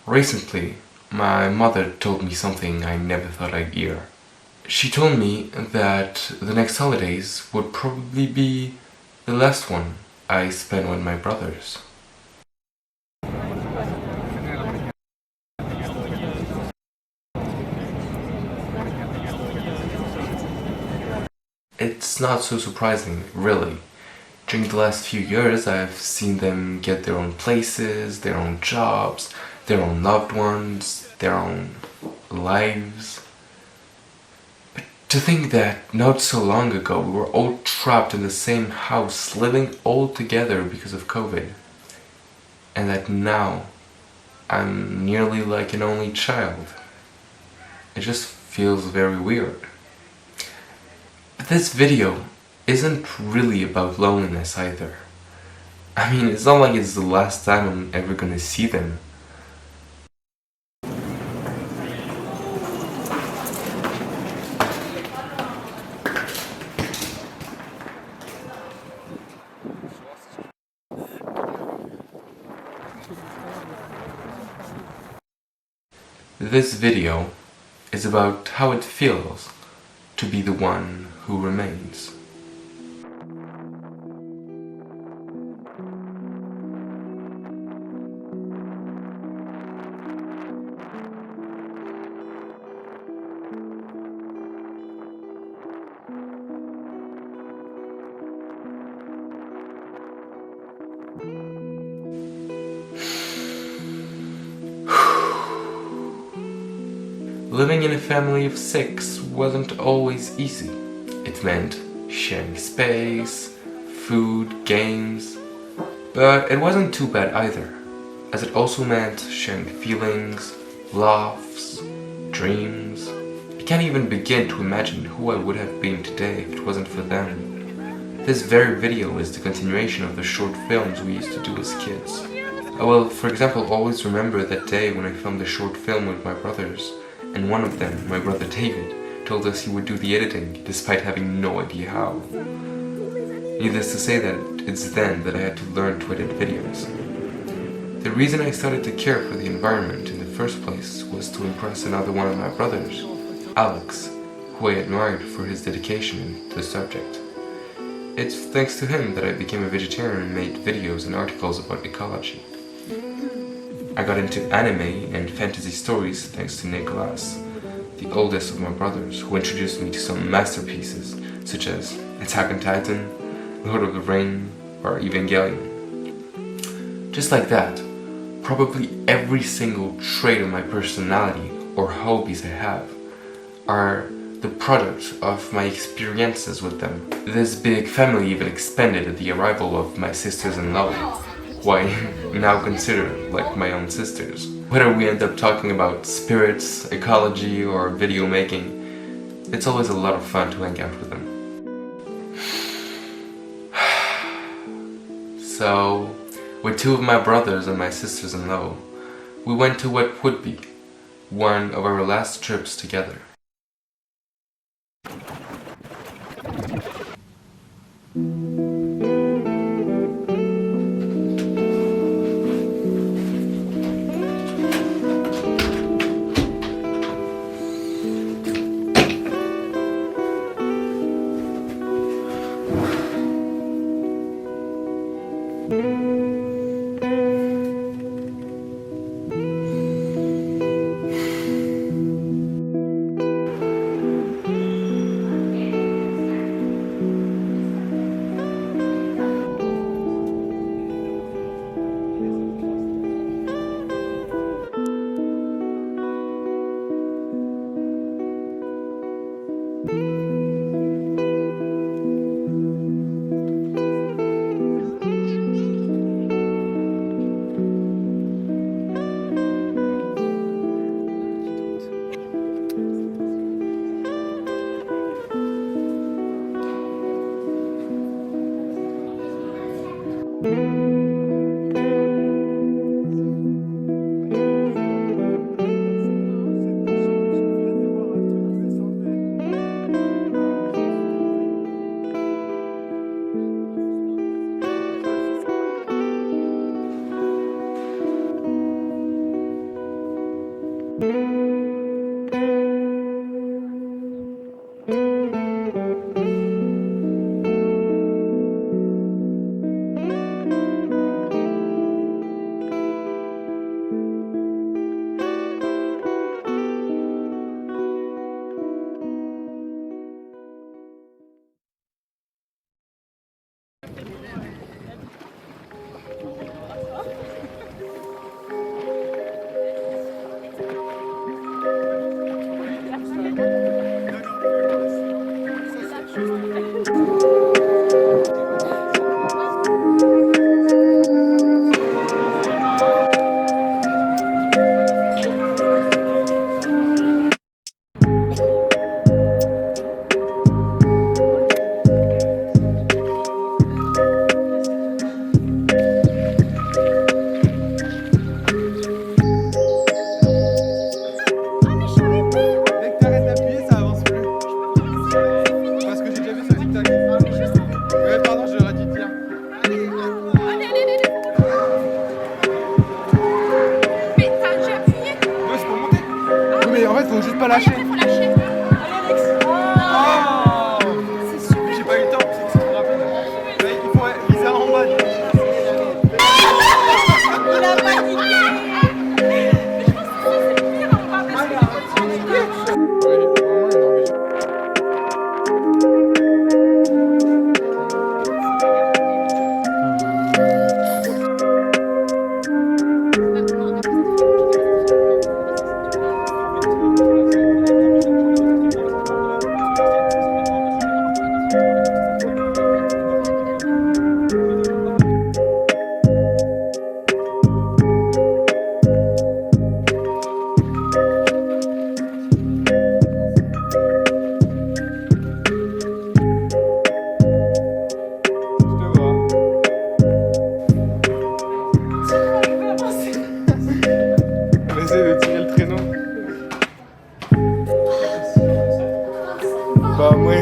Recently, my mother told me something I never thought I'd hear. She told me that the next holidays would probably be the last one I spend with my brothers. It's not so surprising, really. During the last few years, I've seen them get their own places, their own jobs, their own loved ones, their own lives. But to think that not so long ago we were all trapped in the same house, living all together because of COVID, and that now I'm nearly like an only child. It just feels very weird. But this video isn't really about loneliness either. I mean, it's not like it's the last time I'm ever gonna see them. This video is about how it feels to be the one who remains. Living in a family of 6 wasn't always easy. It meant sharing space, food, games, but it wasn't too bad either, as it also meant sharing feelings, laughs, dreams. I can't even begin to imagine who I would have been today if it wasn't for them. This very video is the continuation of the short films we used to do as kids. I will, for example, always remember that day when I filmed a short film with my brothers, and one of them, my brother David, told us he would do the editing, despite having no idea how. Needless to say that it's then that I had to learn to edit videos. The reason I started to care for the environment in the first place was to impress another one of my brothers, Alex, who I admired for his dedication to the subject. It's thanks to him that I became a vegetarian and made videos and articles about ecology. I got into anime and fantasy stories thanks to Nicholas, the oldest of my brothers, who introduced me to some masterpieces such as Attack on Titan, Lord of the Rings, or Evangelion. Just like that, probably every single trait of my personality or hobbies I have are the product of my experiences with them. This big family even expanded at the arrival of my sisters-in-law, who I now consider like my own sisters. Whether we end up talking about spirits, ecology, or video making, it's always a lot of fun to hang out with them. So, with 2 of my brothers and my sisters-in-law, we went to what would be one of our last trips together. Faut juste pas lâcher. Faut lâcher. Allez Alex. Oh, c'est super. J'ai pas eu le temps, c'est trop rapide. Il faut viser en bas. Il a paniqué. Mais je pense que ça c'est pire en bas parce qu'il a paniqué. Bah moi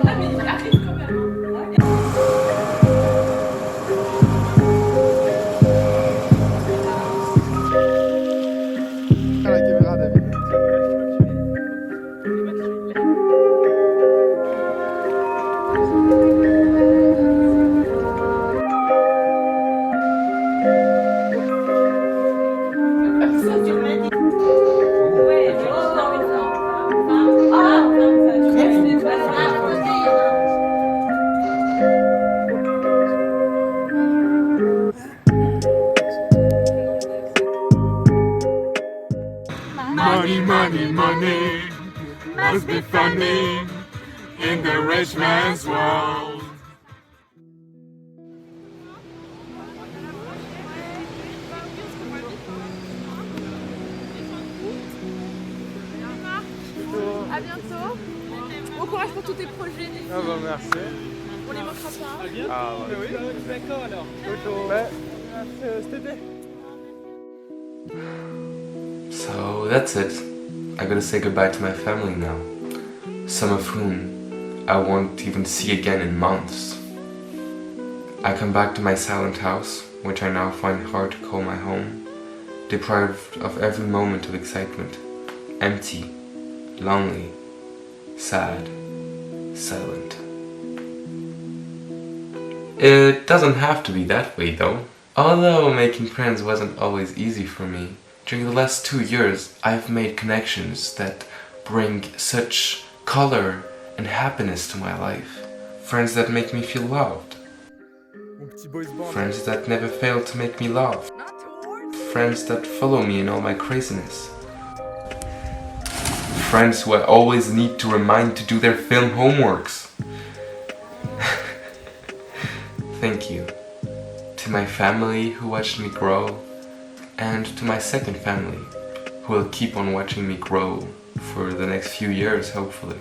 Ah mais il arrive quand même. la caméra David. Money, money, money must be funny in the rich man's world. À bientôt. Bon courage pour tous tes projets. Ah bah merci. On les manquera pas. Ah bah oui. D'accord alors. Ouais, cet été. So that's it. I gotta say goodbye to my family now, some of whom I won't even see again in months. I come back to my silent house, which I now find hard to call my home, deprived of every moment of excitement, empty, lonely, sad, silent. It doesn't have to be that way though. Although making friends wasn't always easy for me, during the last 2 years I've made connections that bring such color and happiness to my life. Friends that make me feel loved. Friends that never fail to make me laugh. Friends that follow me in all my craziness. Friends who I always need to remind to do their film homeworks. Thank you. To my family who watched me grow, and to my second family who will keep on watching me grow for the next few years, hopefully.